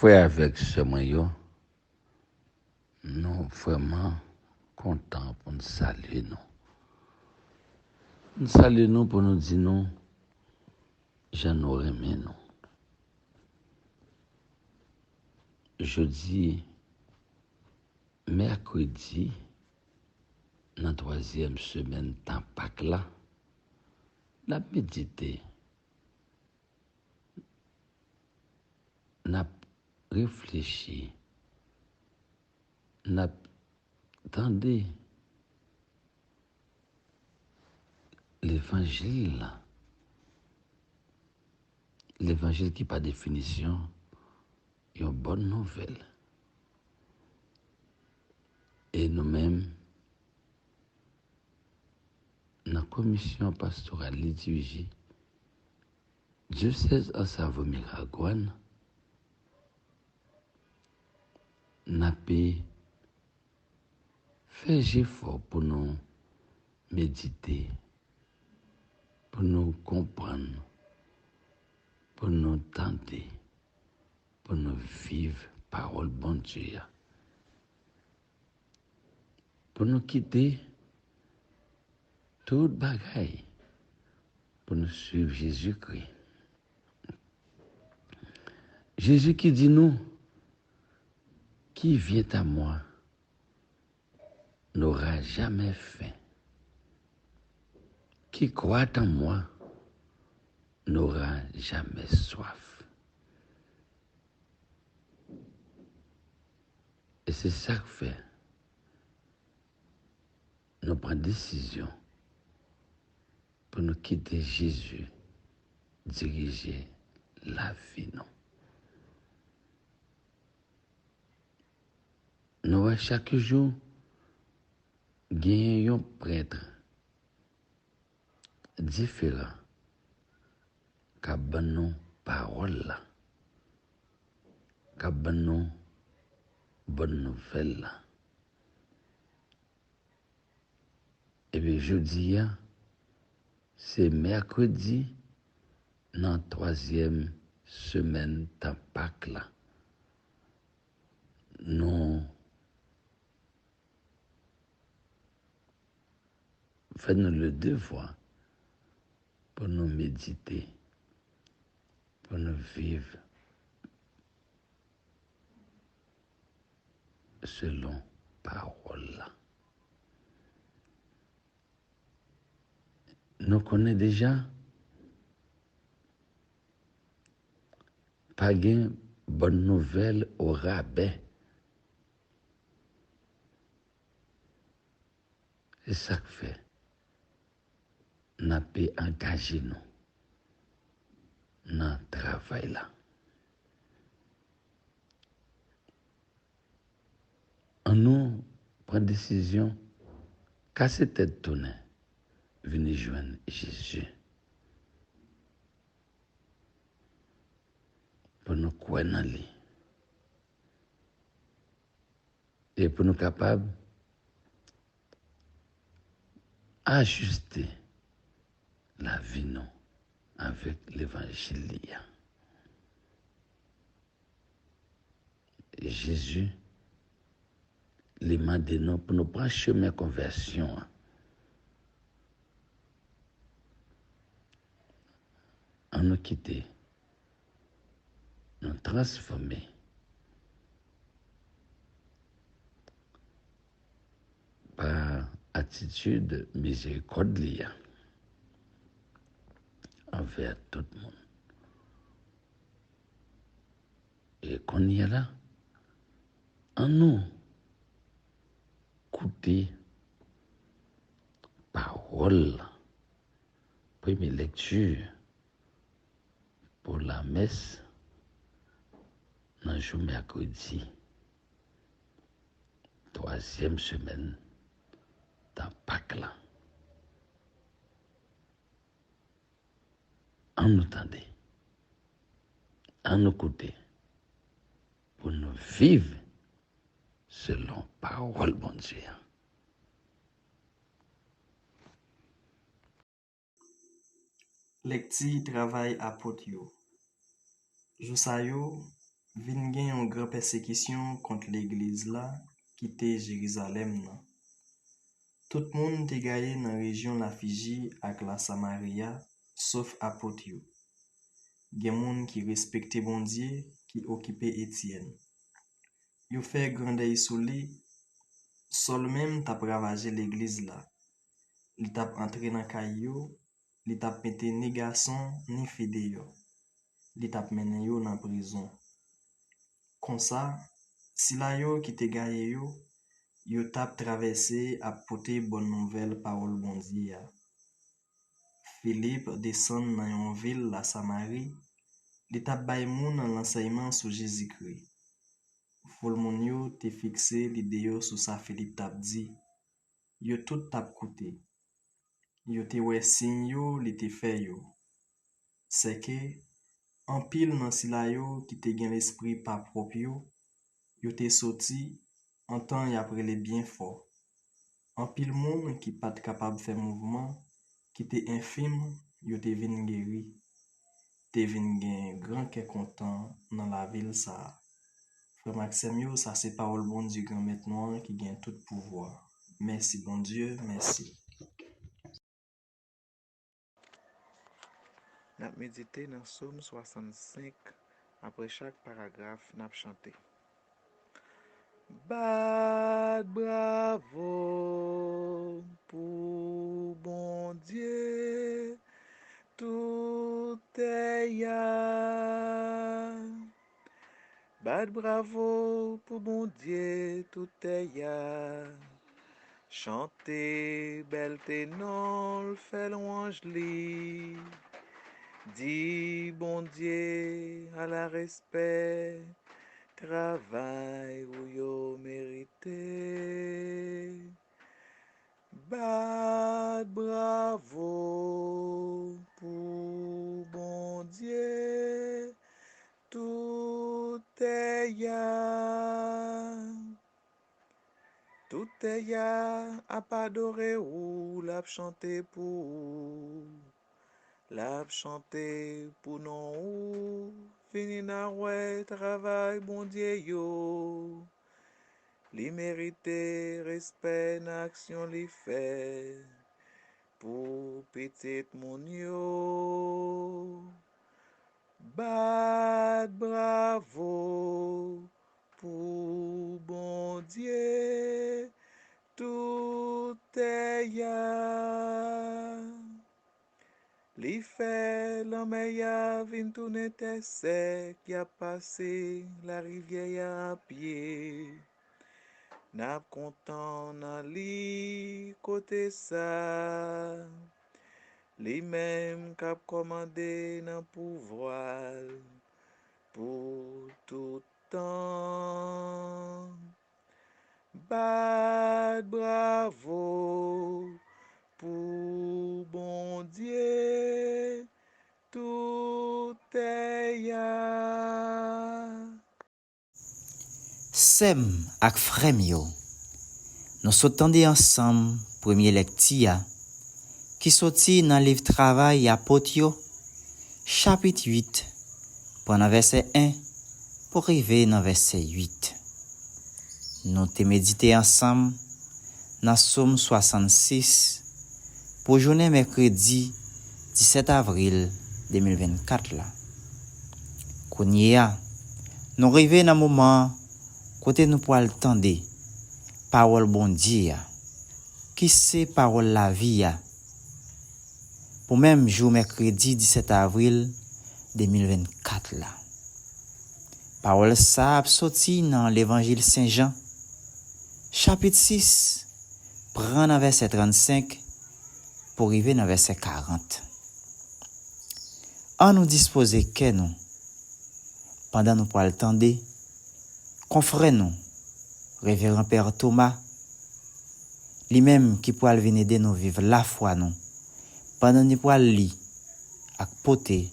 frère avec ce moyen, nous vraiment contents pour nous saluer nous. Nous saluons nous pour nous dire nous, j'en aurais aimé nous. Jeudi, mercredi, dans la 3e semaine de Pâques là, n'a médité, n'a réfléchi, n'a entendu l'évangile, l'évangile qui par définition est une bonne nouvelle. Et nous-mêmes, dans la commission pastorale liturgie, diocèse en Savoie-Miragoâne, n'a pas fait effort pour nous méditer, pour nous comprendre, pour nous tenter, pour nous vivre parole bon Dieu, pour nous quitter toute bagaille, pour nous suivre Jésus-Christ. Jésus qui dit nous, qui vient à moi n'aura jamais faim. Qui croit en moi n'aura jamais soif. Et c'est ça que fait. Nous prenons décision pour nous quitter Jésus, diriger la vie. Nous, chaque jour, gagnons un prêtre différent qui a nos paroles, qui a nos bonnes nouvelles. Et bien, jeudi, c'est mercredi, dans la 3e semaine de Pâques là. Nous faisons le devoir pour nous méditer, pour nous vivre selon parole. Nous connaissons déjà pas de bonne nouvelle au rabais. C'est ça que fait. Nous avons engagé nous dans le travail là. On nous prend décision, casser tête tournée, venir joindre Jésus. Pour nous croire dans lui. Et pour nous capables d'ajuster la vie nous avec l'évangile. Et Jésus, les m'a dit nous pour nous prendre chemin de conversion. En nous quitter, nous transformer par attitude miséricordieux envers tout le monde. Et qu'on y est là, en nous, écouter parole, première lecture pour la messe dans le jour mercredi, 3e semaine dans Pâques là. En nous tendez, en nous écouter, pour nous vivre selon parole bon Dieu. Lecture travail apôtre yo. Jou sa yo, vin gen yon gran persécution contre l'église là qui était Jérusalem nan. Tout moun te gaye dans région la Fiji ak la Samaria sauf apôtre yo. Gen moun qui respecte bon Dieu qui occupé Étienne. Yo fait grandeur sou li, sol même t'a ravagé l'église là. Li t'a entré dans kay yo, li t'a mette ni garçon ni fide yo. Li t'a mené yo dans prison. Comme ça, si la yo qui te gaye yo tap traversé à porter bonne nouvelle parole bon Dieu ya. Philippe descend dans yon ville la Samarie, li tap bay moun l'enseignement sur Jésus-Christ. Fol moun yo te fixé l'idée yo sur sa Philippe tap dit. Yo tout tap koute. Yo te wè sign yo li te fait yo. C'est que en pile nan sila yo qui te gen l'esprit pas propre yo te sorti en temps y après les bien fort. En pile moun qui pas capable faire mouvement, qui te infime, yo te vin guéri. Te vin gen grand que content dans la ville ça. Frère Maxime yo, ça c'est parole bon Dieu grand maître noir qui gagne tout pouvoir. Merci bon Dieu, merci. N'a médité dans Psaume 65. Après chaque paragraphe, n'a chanté. Bat bravo pour bon Dieu, tout est ya. Bat bravo pour bon Dieu, tout est ya. Chantez belle ténor, fait louange li. Dis bon Dieu à la respect, travail ou yo mérité. Bat bravo pour bon Dieu, tout est ya. Tout est ya, à pas adorer ou l'a chanter pour. L'a chanter pour non ou. Fini na ouais, travail bon Dieu yo. Li mérite respect n'action li fait. Pour petit mon yo. Bat bravo pour bon Dieu, tout est ya. Li fait l'homme ya vin tourner tête sec, y a passé la rivière à pied. N'a content nan li côté ça. Li même cap commandé nan pouvoir pour tout temps. Bat bravo pour bon Dieu, tout est ya. Sem ak frem yo, nous s'entendons ensemble premier lecture qui sorti dans le livre travail apôtre yo, chapitre 8, pendant verset 1 pour arriver dans verset 8. Nous te méditer ensemble dans Psaume 66 pour journée mercredi 17 avril 2024 là. Kounia, nous arrivons dans moment côté nous pour attendre parole bon Dieu qui c'est parole la vie pour même jour mercredi 17 avril 2024 là. Parole ça a sorti dans l'évangile Saint Jean chapitre 6 prend verset 35 pour arriver dans verset 40. En nous disposer que nous pendant nous pour attendre confrère nous révérend Père Thomas lui-même qui pourra venir aider nous vivre la foi nous pendant nous pour lire ak porter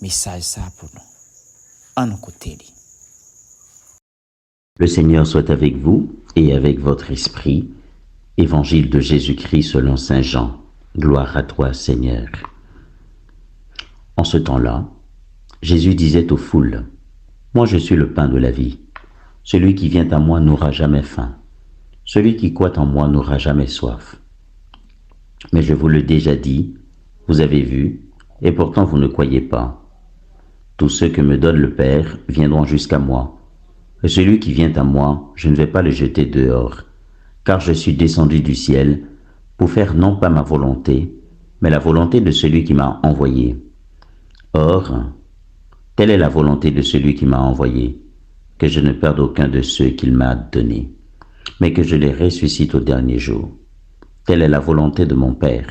message ça pour nous en nous côté. Le Seigneur soit avec vous et avec votre esprit. Évangile de Jésus-Christ selon saint Jean. Gloire à toi, Seigneur. En ce temps-là, Jésus disait aux foules: Moi, je suis le pain de la vie. Celui qui vient à moi n'aura jamais faim. Celui qui croit en moi n'aura jamais soif. Mais je vous l'ai déjà dit, vous avez vu, et pourtant vous ne croyez pas. Tous ceux que me donne le Père viendront jusqu'à moi. Et celui qui vient à moi, je ne vais pas le jeter dehors, car je suis descendu du ciel pour faire non pas ma volonté, mais la volonté de celui qui m'a envoyé. Or, telle est la volonté de celui qui m'a envoyé, que je ne perde aucun de ceux qu'il m'a donnés, mais que je les ressuscite au dernier jour. Telle est la volonté de mon Père,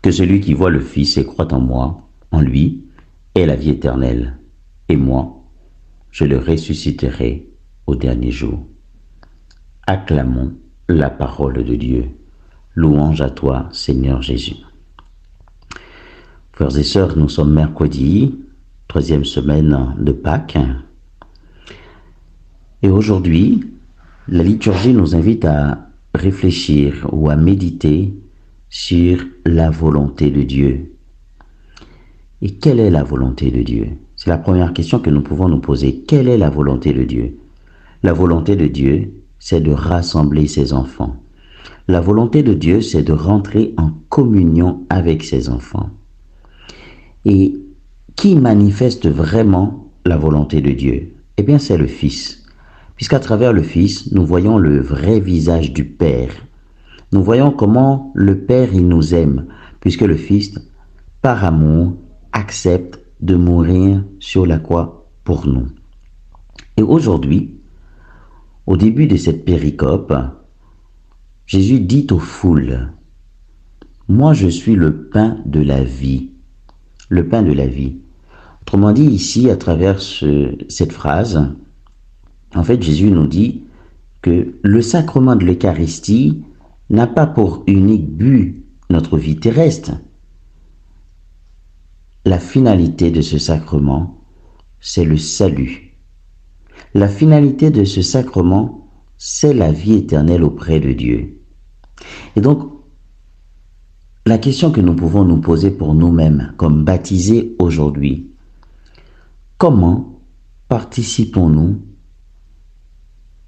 que celui qui voit le Fils et croit en moi, en lui, ait la vie éternelle, et moi, je le ressusciterai au dernier jour. Acclamons la parole de Dieu. Louange à toi, Seigneur Jésus. Frères et sœurs, nous sommes mercredi, 3e semaine de Pâques. Et aujourd'hui, la liturgie nous invite à réfléchir ou à méditer sur la volonté de Dieu. Et quelle est la volonté de Dieu? C'est la première question que nous pouvons nous poser. Quelle est la volonté de Dieu? La volonté de Dieu, c'est de rassembler ses enfants. La volonté de Dieu, c'est de rentrer en communion avec ses enfants. Et qui manifeste vraiment la volonté de Dieu? Eh bien, c'est le Fils. Puisqu'à travers le Fils, nous voyons le vrai visage du Père. Nous voyons comment le Père, il nous aime, puisque le Fils, par amour, accepte de mourir sur la croix pour nous. Et aujourd'hui, au début de cette péricope, Jésus dit aux foules, « Moi, je suis le pain de la vie. » Le pain de la vie. Autrement dit, ici, à travers cette phrase, en fait, Jésus nous dit que le sacrement de l'Eucharistie n'a pas pour unique but notre vie terrestre. La finalité de ce sacrement, c'est le salut. La finalité de ce sacrement, c'est la vie éternelle auprès de Dieu. Et donc, la question que nous pouvons nous poser pour nous-mêmes, comme baptisés aujourd'hui, comment participons-nous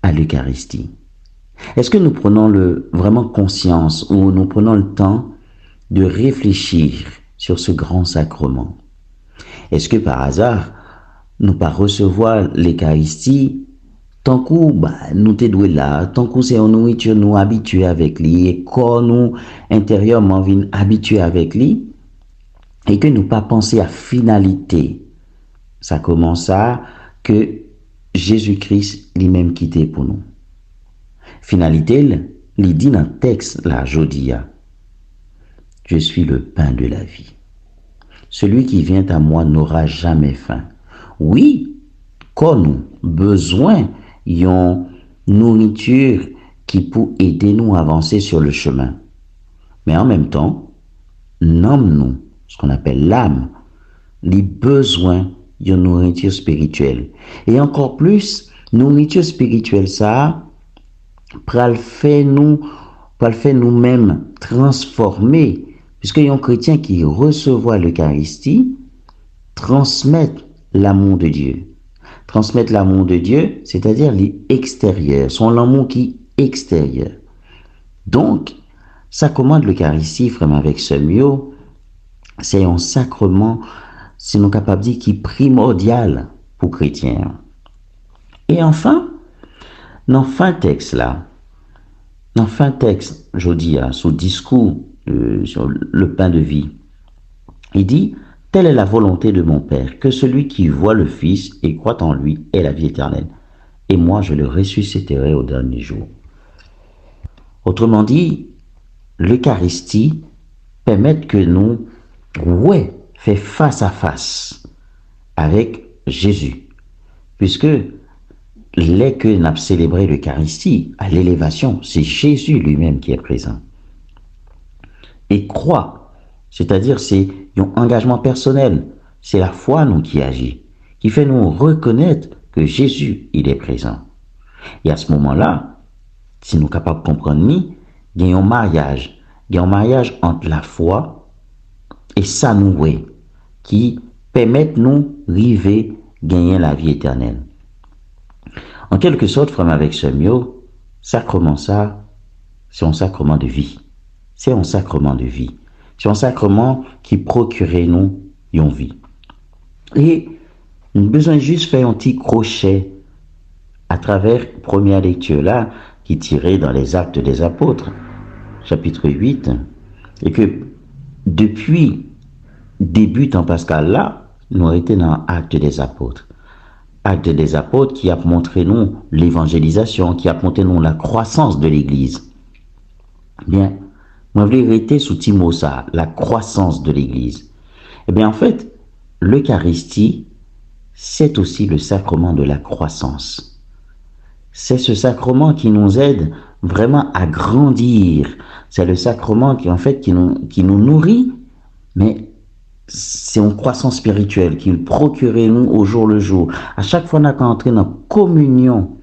à l'Eucharistie? Est-ce que nous prenons vraiment conscience ou nous prenons le temps de réfléchir sur ce grand sacrement? Est-ce que par hasard, nous pas recevoir l'Eucharistie tant que nous te doué là, tant que c'est une nourriture nous habitués avec lui et quand nous intérieurement vient habitués avec lui et que nous pas penser à finalité? Ça commence à que Jésus-Christ lui-même quitté pour nous. Finalité, il dit dans le texte, là, Jodia, je suis le pain de la vie. Celui qui vient à moi n'aura jamais faim. Oui, quand nous besoin d'une nourriture qui peut aider nous à avancer sur le chemin. Mais en même temps, nomme-nous, ce qu'on appelle l'âme, les besoins d'une nourriture spirituelle. Et encore plus, nourriture spirituelle, ça, pour le faire nous-mêmes transformer, puisque un chrétien qui reçoit l'Eucharistie transmet l'amour de Dieu. Transmettre l'amour de Dieu, c'est-à-dire l'extérieur, son amour qui est extérieur. Donc, sacrement de l'Eucharistie, frère avec ce mio, c'est un sacrement, si nous capables de dire, qui est primordial pour chrétiens. Et enfin, dans fin texte là, je dis, sous discours sur le pain de vie, il dit, telle est la volonté de mon Père, que celui qui voit le Fils et croit en lui ait la vie éternelle. Et moi, je le ressusciterai au dernier jour. Autrement dit, l'Eucharistie permet que nous, fait face à face avec Jésus. Puisque, les que nous avons célébré l'Eucharistie, à l'élévation, c'est Jésus lui-même qui est présent. Et croit, c'est-à-dire c'est un engagement personnel, c'est la foi nous qui agit, qui fait nous reconnaître que Jésus, il est présent. Et à ce moment-là, si nous sommes capables de comprendre, il y a un mariage entre la foi et ça nous qui permettent nous d'arriver gagner la vie éternelle. En quelque sorte, frère avec Samuel, sacrement ça, c'est un sacrement de vie. C'est un sacrement de vie. C'est un sacrement qui procure nous une vie. Et nous avons besoin juste faire un petit crochet à travers la première lecture là, qui est tirée dans les Actes des Apôtres, chapitre 8, et que depuis début temps pascal là, nous avons été dans Actes des Apôtres. Actes des Apôtres qui a montré nous l'évangélisation, qui a montré nous la croissance de l'Église. Bien, moi je voulais rester sous Timo ça, la croissance de l'Église. Eh bien en fait, l'Eucharistie, c'est aussi le sacrement de la croissance. C'est ce sacrement qui nous aide vraiment à grandir. C'est le sacrement qui en fait qui nous nourrit, mais c'est une croissance spirituelle qui procure nous au jour le jour. À chaque fois qu'on entre dans communion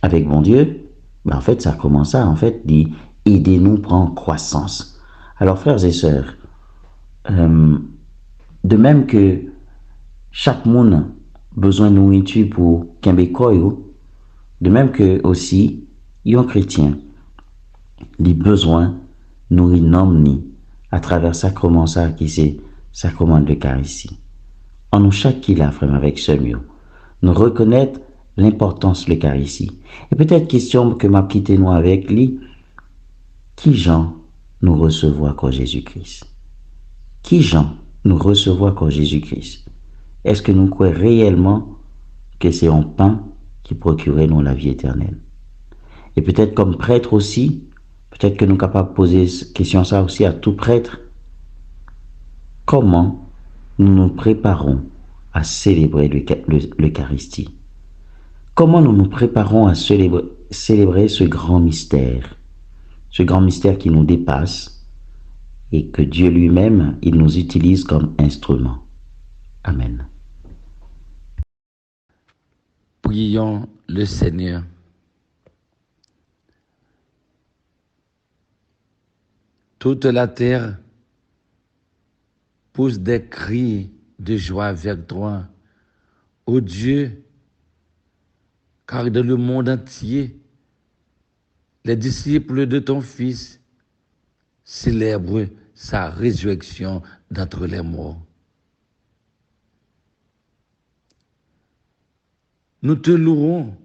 avec mon Dieu, ben en fait ça commence à en fait dit aider nous prendre croissance. Alors frères et sœurs, de même que chaque monde a besoin de nourriture pour Kembekoyo, de même que aussi, un chrétien, il a besoin de nourrir l'homme à travers sacrement ça qui c'est sacrement de l'Eucharistie. En nous chaque qui l'a, frère, avec ce mieux, nous reconnaître l'importance de l'Eucharistie. Et peut-être question que m'a quitté nous avec lui, qui Jean nous recevoir comme Jésus-Christ? Qui Jean nous recevoir comme Jésus-Christ? Est-ce que nous croyons réellement que c'est un pain qui procurait nous la vie éternelle? Et peut-être comme prêtre aussi, peut-être que nous sommes capables de poser cette question ça aussi à tout prêtre. Comment nous nous préparons à célébrer l'Eucharistie? Comment nous nous préparons à célébrer ce grand mystère qui nous dépasse et que Dieu lui-même, il nous utilise comme instrument. Amen. Prions le Seigneur. Toute la terre pousse des cris de joie vers toi, ô Dieu, car dans le monde entier, les disciples de ton Fils célèbrent sa résurrection d'entre les morts. Nous te louons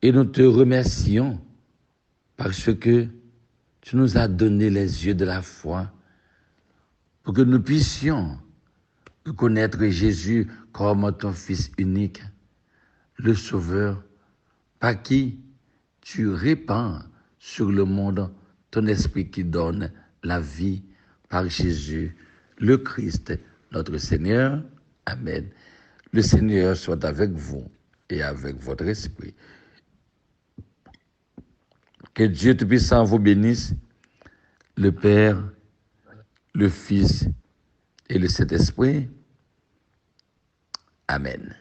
et nous te remercions parce que tu nous as donné les yeux de la foi pour que nous puissions connaître Jésus comme ton Fils unique, le Sauveur, par qui tu répands sur le monde ton esprit qui donne la vie par Jésus, le Christ, notre Seigneur. Amen. Le Seigneur soit avec vous et avec votre esprit. Que Dieu Tout-Puissant vous bénisse, le Père, le Fils et le Saint-Esprit. Amen.